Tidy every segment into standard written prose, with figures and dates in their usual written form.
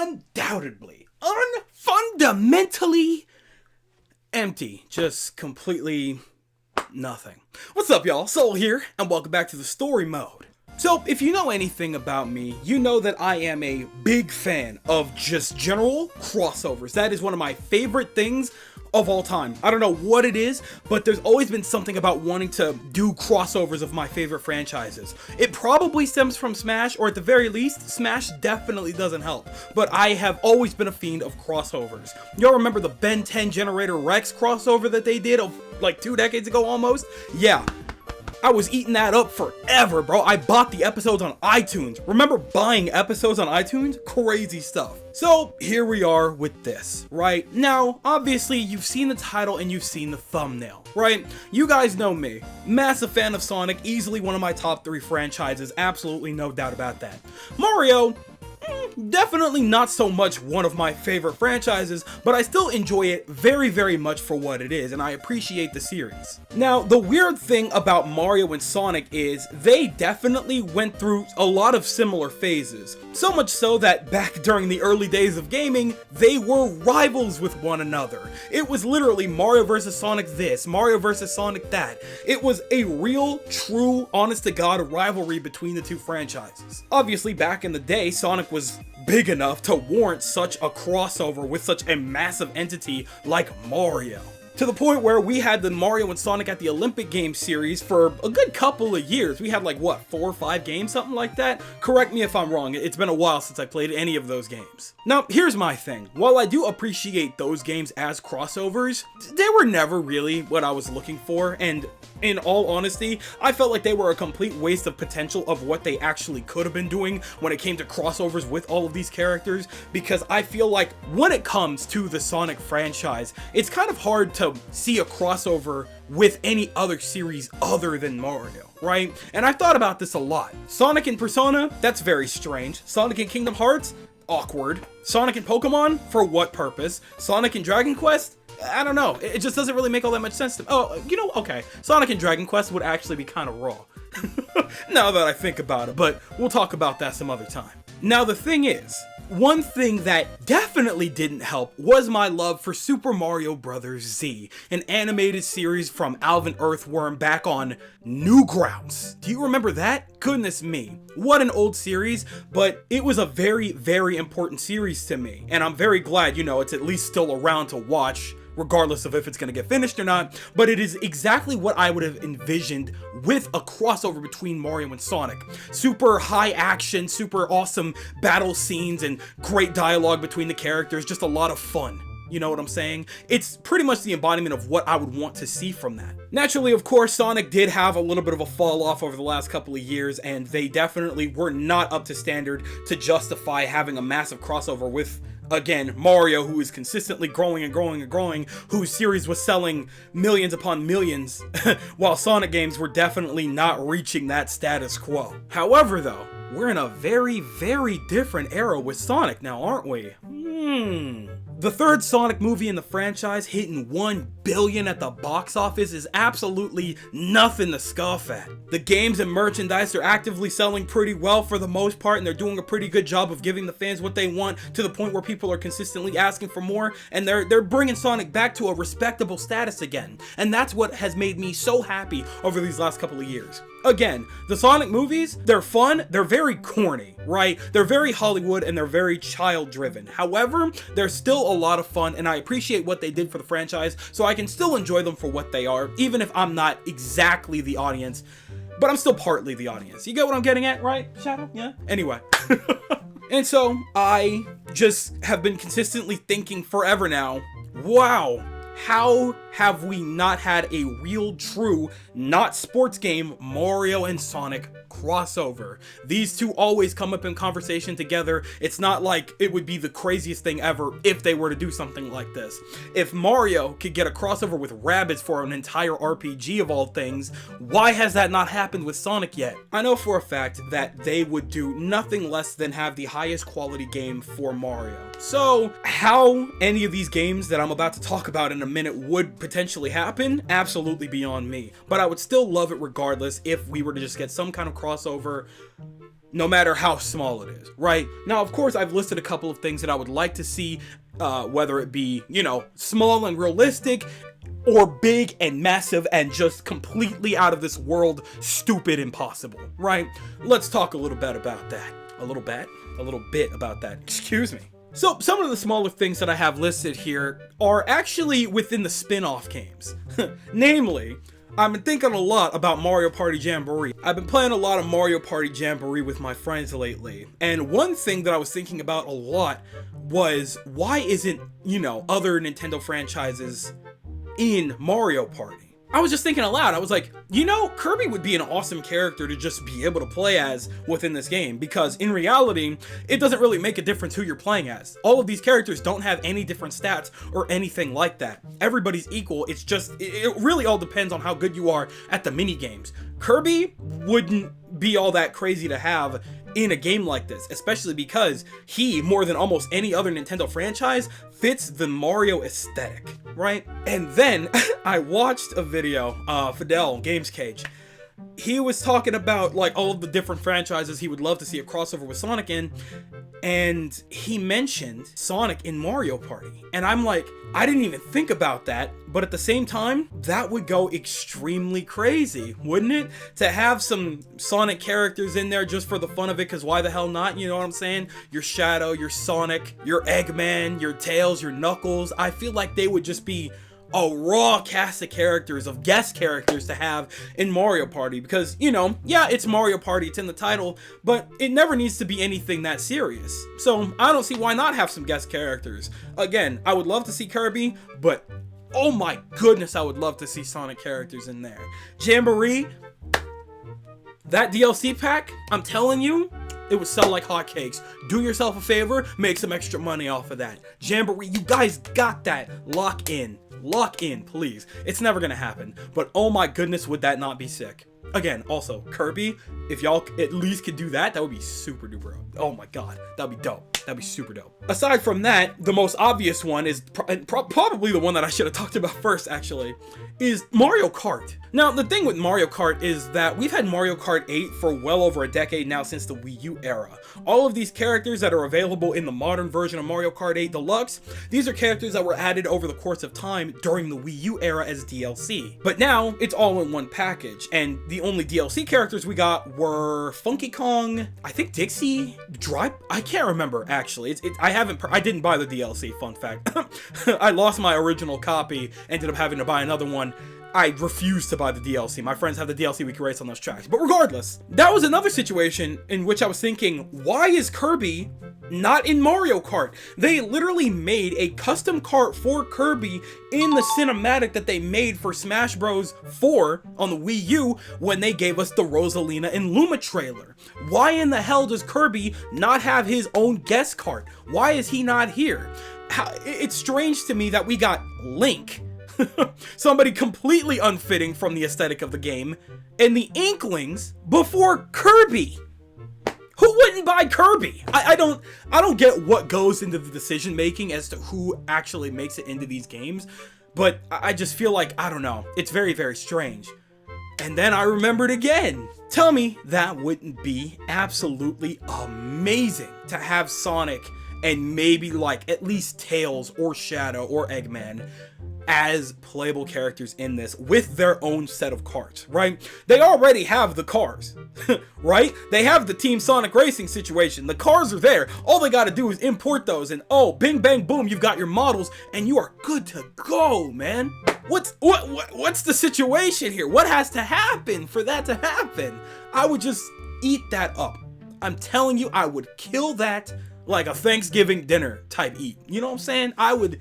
undoubtedly, fundamentally empty. Just completely nothing. What's up, y'all? Soul here, and welcome back to the story mode. So, if you know anything about me, you know that I am a big fan of just general crossovers. That is one of my favorite things of all time. I don't know what it is, but there's always been something about wanting to do crossovers of my favorite franchises. It probably stems from Smash, or at the very least, Smash definitely doesn't help. But I have always been a fiend of crossovers. Y'all remember the Ben 10 Generator Rex crossover that they did like 2 decades ago almost? Yeah. I was eating that up forever, bro. I bought the episodes on iTunes. Remember buying episodes on iTunes? Crazy stuff. So here we are with this, right? Now, obviously, you've seen the title and you've seen the thumbnail, right? You guys know me. Massive fan of Sonic, easily one of my top 3 franchises, absolutely no doubt about that. Mario, definitely not so much one of my favorite franchises, but I still enjoy it very, very much for what it is, and I appreciate the series. Now, the weird thing about Mario and Sonic is they definitely went through a lot of similar phases. So much so that back during the early days of gaming, they were rivals with one another. It was literally Mario vs. Sonic this, Mario vs. Sonic that. It was a real, true, honest-to-God rivalry between the two franchises. Obviously, back in the day, Sonic was big enough to warrant such a crossover with such a massive entity like Mario. To the point where we had the Mario and Sonic at the Olympic Games series for a good couple of years. We had like, what, 4 or 5 games, something like that? Correct me if I'm wrong, it's been a while since I played any of those games. Now, here's my thing. While I do appreciate those games as crossovers, they were never really what I was looking for, and in all honesty, I felt like they were a complete waste of potential of what they actually could have been doing when it came to crossovers with all of these characters, because I feel like when it comes to the Sonic franchise, it's kind of hard to see a crossover with any other series other than Mario, right? And I've thought about this a lot. Sonic and Persona, that's very strange. Sonic and Kingdom Hearts, awkward. Sonic and Pokemon, for what purpose? Sonic and Dragon Quest, I don't know. It just doesn't really make all that much sense to me. Oh, you know, okay. Sonic and Dragon Quest would actually be kind of raw. Now that I think about it, but we'll talk about that some other time. Now, the thing is, one thing that definitely didn't help was my love for Super Mario Bros. Z, an animated series from Alvin Earthworm back on Newgrounds. Do you remember that? Goodness me. What an old series, but it was a very, very important series to me, and I'm very glad, you know, it's at least still around to watch, regardless of if it's going to get finished or not, but it is exactly what I would have envisioned with a crossover between Mario and Sonic. Super high action, super awesome battle scenes, and great dialogue between the characters, just a lot of fun. You know what I'm saying? It's pretty much the embodiment of what I would want to see from that. Naturally, of course, Sonic did have a little bit of a fall off over the last couple of years, and they definitely were not up to standard to justify having a massive crossover with, again, Mario, who is consistently growing and growing and growing, whose series was selling millions upon millions, while Sonic games were definitely not reaching that status quo. However, though, we're in a very, very different era with Sonic now, aren't we? The third Sonic movie in the franchise hitting $1 billion at the box office is absolutely nothing to scoff at. The games and merchandise are actively selling pretty well for the most part, and they're doing a pretty good job of giving the fans what they want, to the point where people are consistently asking for more, and they're bringing Sonic back to a respectable status again. And that's what has made me so happy over these last couple of years. Again, the Sonic movies, they're fun, they're very corny, right? They're very Hollywood and they're very child-driven. However, they're still a lot of fun, and I appreciate what they did for the franchise, so I can still enjoy them for what they are, even if I'm not exactly the audience, but I'm still partly the audience. You get what I'm getting at, right, Shadow? Yeah? Anyway. And so, I just have been consistently thinking forever now, wow, how have we not had a real, true, not sports game Mario and Sonic crossover? These two always come up in conversation together. It's not like it would be the craziest thing ever if they were to do something like this. If Mario could get a crossover with Rabbids for an entire RPG of all things, why has that not happened with Sonic yet? I know for a fact that they would do nothing less than have the highest quality game for Mario. So, how any of these games that I'm about to talk about in a minute would potentially happen, absolutely beyond me. But I would still love it regardless if we were to just get some kind of crossover no matter how small it is, right? Now, of course, I've listed a couple of things that I would like to see, whether it be, you know, small and realistic, or big and massive and just completely out of this world, stupid, impossible, right? Let's talk a little bit about that. A little bit about that, excuse me. So, some of the smaller things that I have listed here are actually within the spin-off games. Namely, I've been thinking a lot about Mario Party Jamboree. I've been playing a lot of Mario Party Jamboree with my friends lately. And one thing that I was thinking about a lot was, why isn't, you know, other Nintendo franchises in Mario Party? I was just thinking aloud. I was like, you know, Kirby would be an awesome character to just be able to play as within this game, because in reality, it doesn't really make a difference who you're playing as. All of these characters don't have any different stats or anything like that. Everybody's equal. It's just, it really all depends on how good you are at the mini games. Kirby wouldn't be all that crazy to have in a game like this, especially because he, more than almost any other Nintendo franchise, fits the Mario aesthetic, right? And then I watched a video, Fidel Games Cage. He was talking about like all of the different franchises he would love to see a crossover with Sonic in, and he mentioned Sonic in Mario Party. And I'm like, I didn't even think about that, but at the same time, that would go extremely crazy, wouldn't it? To have some Sonic characters in there just for the fun of it, because why the hell not, you know what I'm saying? Your Shadow, your Sonic, your Eggman, your Tails, your Knuckles. I feel like they would just be a raw cast of characters, of guest characters to have in Mario Party, because, you know, yeah, it's Mario Party, it's in the title, but it never needs to be anything that serious. So I don't see why not have some guest characters. Again, I would love to see Kirby, but oh my goodness, I would love to see Sonic characters in there. Jamboree, that DLC pack, I'm telling you, it would sell like hotcakes. Do yourself a favor, make some extra money off of that. Jamboree, you guys got that. Lock in. Lock in, please. It's never gonna happen, but oh my goodness, would that not be sick? Again, also, Kirby, if y'all at least could do that, that would be super duper. Oh my god, that'd be dope. That'd be super dope. Aside from that, the most obvious one is, probably the one that I should have talked about first, actually, is Mario Kart. Now, the thing with Mario Kart is that we've had Mario Kart 8 for well over a decade now, since the Wii U era. All of these characters that are available in the modern version of Mario Kart 8 Deluxe, these are characters that were added over the course of time during the Wii U era as DLC. But now, it's all in one package, and the only DLC characters we got were Funky Kong, I think Dixie, I can't remember, actually. I didn't buy the DLC, fun fact. I lost my original copy, ended up having to buy another one. I refused to buy the DLC. My friends have the DLC, we can race on those tracks. But regardless, that was another situation in which I was thinking, why is Kirby not in Mario Kart? They literally made a custom kart for Kirby in the cinematic that they made for Smash Bros. 4 on the Wii U when they gave us the Rosalina and Luma trailer. Why in the hell does Kirby not have his own guest kart? Why is he not here? It's strange to me that we got Link, somebody completely unfitting from the aesthetic of the game, and the Inklings before Kirby. Who wouldn't buy Kirby? I don't get what goes into the decision making as to who actually makes it into these games, but I just feel like, I don't know, it's very, very strange. And then I remembered again. Tell me that wouldn't be absolutely amazing to have Sonic and maybe like at least Tails or Shadow or Eggman as playable characters in this with their own set of cars, right? They already have the cars, right? They have the Team Sonic Racing situation. The cars are there. All they gotta do is import those and oh, bing, bang, boom, you've got your models and you are good to go, man. What's the situation here? What has to happen for that to happen? I would just eat that up. I'm telling you, I would kill that like a Thanksgiving dinner type eat. You know what I'm saying? I would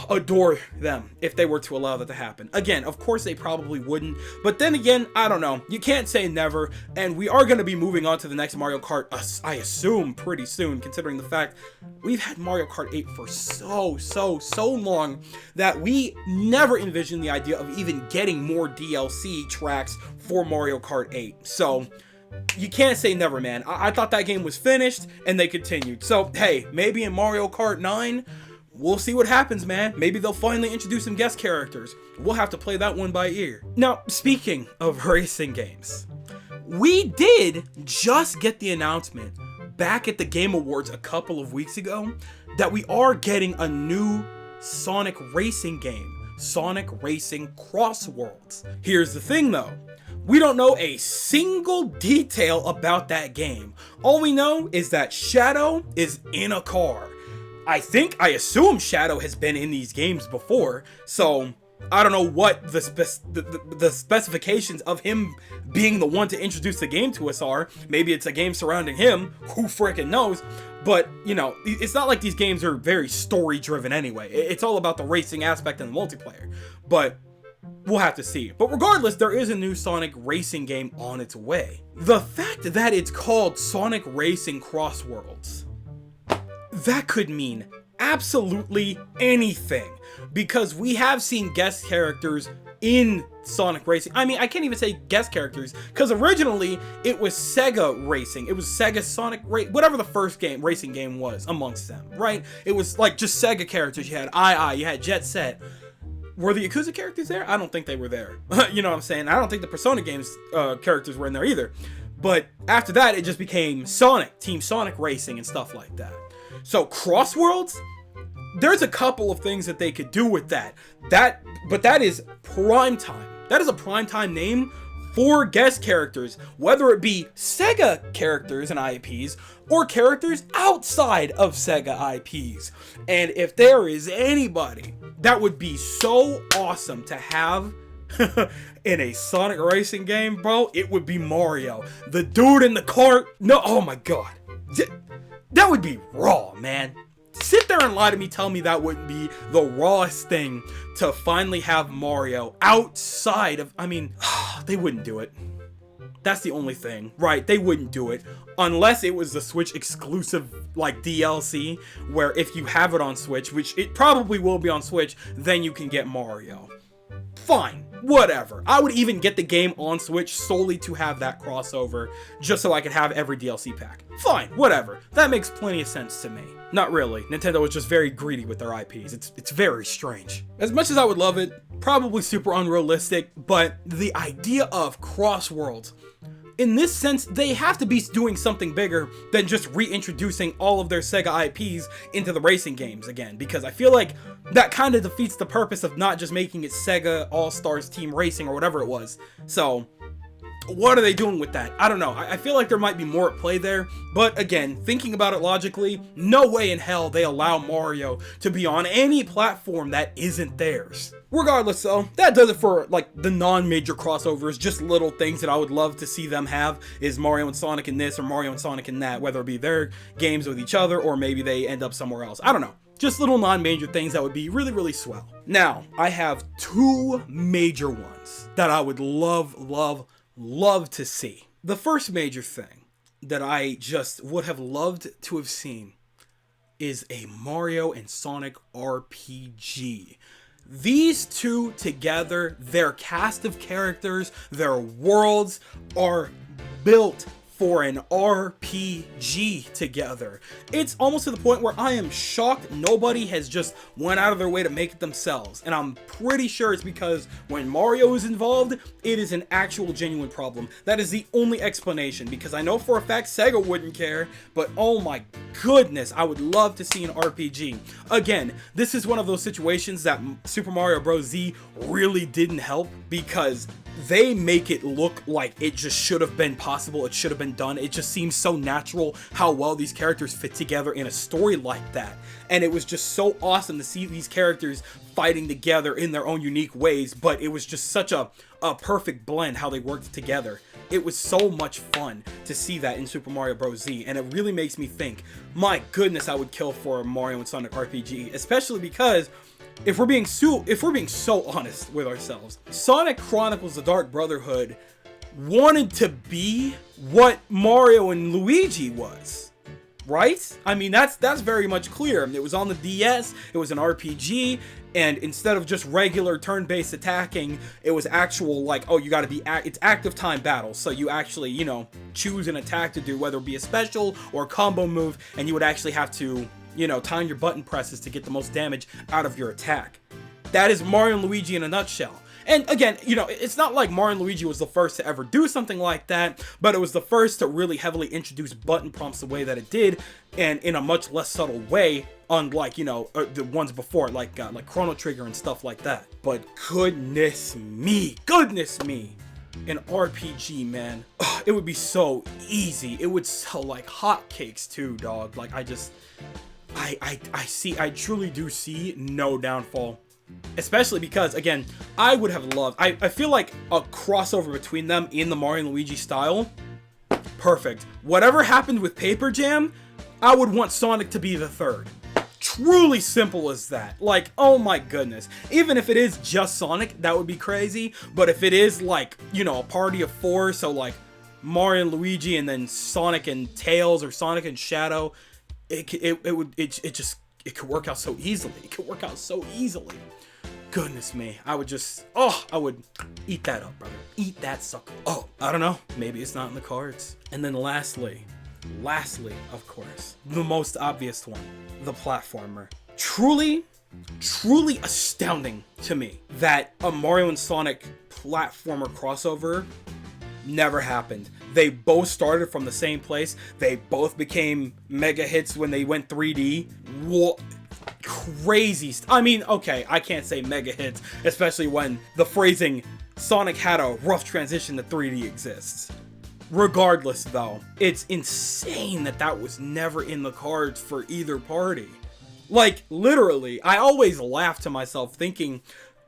adore them if they were to allow that to happen. Again, of course they probably wouldn't, but then again, I don't know. You can't say never, and we are going to be moving on to the next Mario Kart, I assume, pretty soon, considering the fact we've had Mario Kart 8 for so long that we never envisioned the idea of even getting more DLC tracks for Mario Kart 8. So you can't say never, man. I thought that game was finished, and they continued. So, hey, maybe in Mario Kart 9, we'll see what happens, man. Maybe they'll finally introduce some guest characters. We'll have to play that one by ear. Now, speaking of racing games, we did just get the announcement back at the Game Awards a couple of weeks ago that we are getting a new Sonic racing game, Sonic Racing Crossworlds. Here's the thing though, we don't know a single detail about that game. All we know is that Shadow is in a car. I assume Shadow has been in these games before, so I don't know what the specifications of him being the one to introduce the game to us are. Maybe it's a game surrounding him, who frickin' knows. But, you know, it's not like these games are very story-driven anyway. It's all about the racing aspect and the multiplayer. But we'll have to see. But regardless, there is a new Sonic racing game on its way. The fact that it's called Sonic Racing Crossworlds, that could mean absolutely anything, because we have seen guest characters in Sonic Racing. I mean, I can't even say guest characters, because originally it was Sega Racing. It was Sega Sonic whatever the first racing game was amongst them, right? It was like just Sega characters. You had you had Jet Set. Were the Yakuza characters there? I don't think they were there. You know what I'm saying? I don't think the Persona games characters were in there either. But after that, it just became Sonic, Team Sonic Racing and stuff like that. So Crossworlds, there's a couple of things that they could do with that. But that is prime time. That is a prime time name for guest characters, whether it be Sega characters and IPs or characters outside of Sega IPs. And if there is anybody that would be so awesome to have in a Sonic racing game, bro, it would be Mario. The dude in the cart. No, oh my god. That would be raw, man. Sit there and lie to me, tell me that wouldn't be the rawest thing to finally have Mario outside of, I mean, they wouldn't do it. That's the only thing, right? They wouldn't do it unless it was the Switch exclusive, like DLC, where if you have it on Switch, which it probably will be on Switch, then you can get Mario. Fine, whatever. I would even get the game on Switch solely to have that crossover, just so I could have every DLC pack. Fine, whatever. That makes plenty of sense to me. Not really. Nintendo is just very greedy with their IPs. It's very strange. As much as I would love it, probably super unrealistic, but the idea of Crossworlds, in this sense, they have to be doing something bigger than just reintroducing all of their Sega IPs into the racing games again, because I feel like that kind of defeats the purpose of not just making it Sega All-Stars Team Racing or whatever it was. So, what are they doing with that? I don't know. I feel like there might be more at play there, but again, thinking about it logically, no way in hell they allow Mario to be on any platform that isn't theirs. Regardless though, that does it for like the non-major crossovers, just little things that I would love to see them have is Mario and Sonic in this or Mario and Sonic in that, whether it be their games with each other or maybe they end up somewhere else. I don't know. Just little non-major things that would be really, really swell. Now, I have two major ones that I would love to see. The first major thing that I just would have loved to have seen is a Mario and Sonic RPG. These two together, their cast of characters, their worlds are built for an RPG together. It's almost to the point where I am shocked nobody has just went out of their way to make it themselves. And I'm pretty sure it's because when Mario is involved, it is an actual genuine problem. That is the only explanation, because I know for a fact Sega wouldn't care, but oh my goodness, I would love to see an RPG. Again, this is one of those situations that Super Mario Bros. Z really didn't help, because they make it look like it just should have been possible, it should have been done. It just seems so natural how well these characters fit together in a story like that. And it was just so awesome to see these characters fighting together in their own unique ways, but it was just such a perfect blend how they worked together. It was so much fun to see that in Super Mario Bros. Z, and it really makes me think, my goodness, I would kill for a Mario and Sonic RPG, especially because if we're being so honest with ourselves, Sonic Chronicles: The Dark Brotherhood wanted to be what Mario and Luigi was, right? I mean, that's very much clear. It was on the DS, it was an RPG, and instead of just regular turn-based attacking, it was actual, like, oh, you gotta be, it's active time battles, so you actually, you know, choose an attack to do, whether it be a special or a combo move, and you would actually have to, you know, time your button presses to get the most damage out of your attack. That is Mario and Luigi in a nutshell. And again, you know, it's not like Mario and Luigi was the first to ever do something like that, but it was the first to really heavily introduce button prompts the way that it did, and in a much less subtle way, unlike, you know, the ones before, like Chrono Trigger and stuff like that. But goodness me, an RPG, man, it would be so easy. It would sell like hotcakes too, dog. Like, I truly do see no downfall. Especially because, again, I would have loved, I feel like a crossover between them in the Mario and Luigi style, perfect. Whatever happened with Paper Jam, I would want Sonic to be the third. Truly simple as that. Like, oh my goodness. Even if it is just Sonic, that would be crazy. But if it is like, you know, a party of four, so like Mario and Luigi and then Sonic and Tails or Sonic and Shadow, it could work out so easily. It could work out so easily. Goodness me. I would eat that up, brother. Eat that sucker. Oh, I don't know. Maybe it's not in the cards. And then lastly, of course, the most obvious one, the platformer. Truly astounding to me that a Mario and Sonic platformer crossover never happened. They both started from the same place. They both became mega hits when they went 3D. What? Crazy. I mean, okay, I can't say mega hits, especially when the phrasing Sonic had a rough transition to 3D exists. Regardless, though, it's insane that that was never in the cards for either party. Like, literally, I always laugh to myself thinking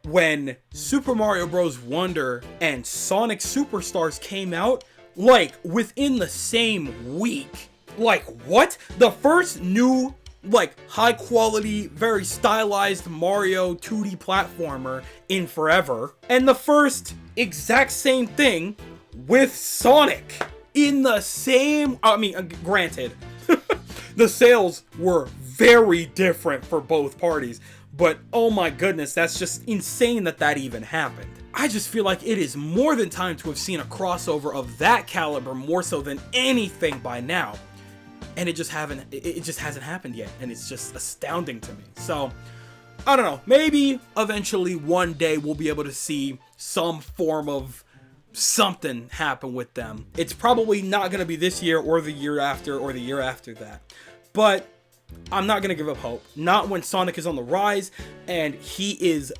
when Super Mario Bros. Wonder and Sonic Superstars came out, like, within the same week. Like, what? The first new, like, high-quality, very stylized Mario 2D platformer in forever. And the first exact same thing with Sonic in the same, I mean, granted, the sales were very different for both parties, but oh my goodness, that's just insane that that even happened. I just feel like it is more than time to have seen a crossover of that caliber more so than anything by now. And it just hasn't happened yet, and it's just astounding to me. So, I don't know, maybe eventually one day we'll be able to see some form of something happen with them. It's probably not going to be this year or the year after or the year after that. But I'm not going to give up hope. Not when Sonic is on the rise and he is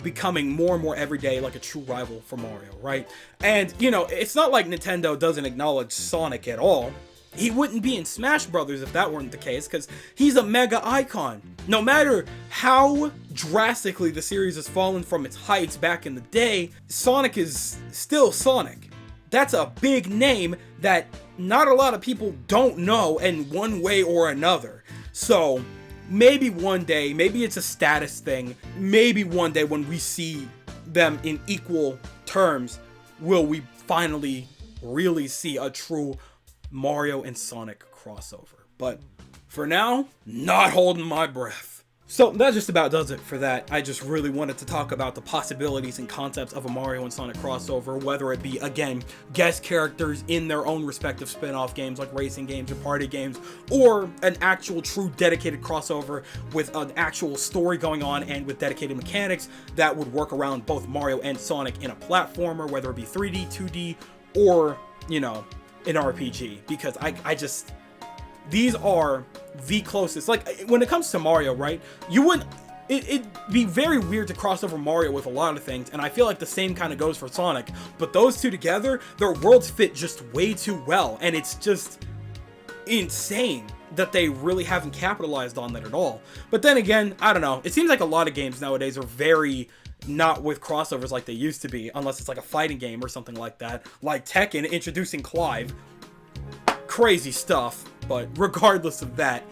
becoming more and more every day like a true rival for Mario, right? And, you know, it's not like Nintendo doesn't acknowledge Sonic at all. He wouldn't be in Smash Brothers if that weren't the case, because he's a mega icon. No matter how drastically the series has fallen from its heights back in the day, Sonic is still Sonic. That's a big name that not a lot of people don't know in one way or another. So maybe one day, maybe it's a status thing, maybe one day when we see them in equal terms, will we finally really see a true Mario and Sonic crossover. But for now, not holding my breath. So that just about does it for that. I just really wanted to talk about the possibilities and concepts of a Mario and Sonic crossover, whether it be, again, guest characters in their own respective spin-off games like racing games or party games, or an actual true dedicated crossover with an actual story going on and with dedicated mechanics that would work around both Mario and Sonic in a platformer, whether it be 3D, 2D, or, you know, an RPG. Because I just, these are the closest. Like, when it comes to Mario, right, you wouldn't, it'd be very weird to cross over Mario with a lot of things, and I feel like the same kind of goes for Sonic, but those two together, their worlds fit just way too well, and it's just insane that they really haven't capitalized on that at all. But then again, I don't know, it seems like a lot of games nowadays are very not with crossovers like they used to be, unless it's like a fighting game or something like that, like Tekken introducing Clive. Crazy stuff. But regardless of that,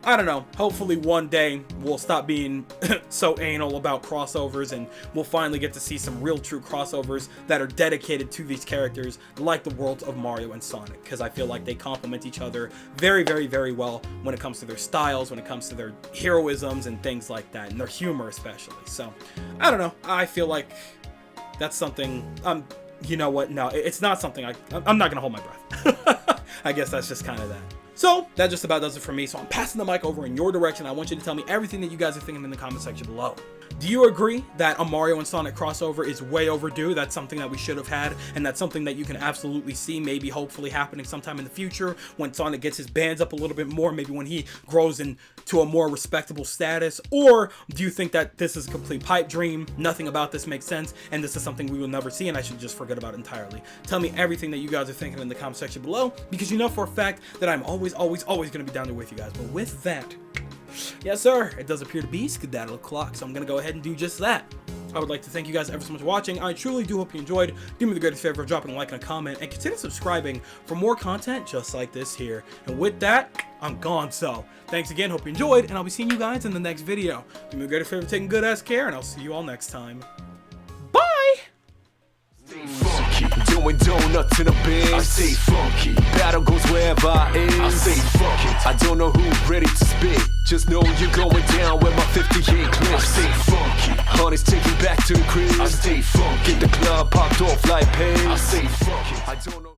I don't know, hopefully one day we'll stop being so anal about crossovers and we'll finally get to see some real true crossovers that are dedicated to these characters, like the worlds of Mario and Sonic, because I feel like they complement each other very, very, very well when it comes to their styles, when it comes to their heroisms and things like that, and their humor especially. So, I don't know, I feel like that's something, you know what, no, it's not something I'm not going to hold my breath. I guess that's just kind of that. So that just about does it for me. So I'm passing the mic over in your direction. I want you to tell me everything that you guys are thinking in the comment section below. Do you agree that a Mario and Sonic crossover is way overdue? That's something that we should have had, and that's something that you can absolutely see maybe hopefully happening sometime in the future when Sonic gets his bands up a little bit more, maybe when he grows into a more respectable status? Or do you think that this is a complete pipe dream, nothing about this makes sense, and this is something we will never see and I should just forget about entirely? Tell me everything that you guys are thinking in the comment section below, because you know for a fact that I'm always going to be down there with you guys. But with that, yes sir, it does appear to be skedaddle o'clock, so I'm going to go ahead and do just that. I would like to thank you guys ever so much for watching. I truly do hope you enjoyed. Do me the greatest favor of dropping a like and a comment, and consider subscribing for more content just like this here. And with that, I'm gone. So thanks again, hope you enjoyed, and I'll be seeing you guys in the next video. Do me the greatest favor of taking good ass care, and I'll see you all next time. Bye! Doing donuts in a bin. I stay funky. Battle goes wherever I am. I say fuck it. I don't know who's ready to spit. Just know you're going down with my 58 clips. I stay funky. Honey's taking back to the crib. I stay funky. Get the club popped off like pain. I say fuck it. I don't know.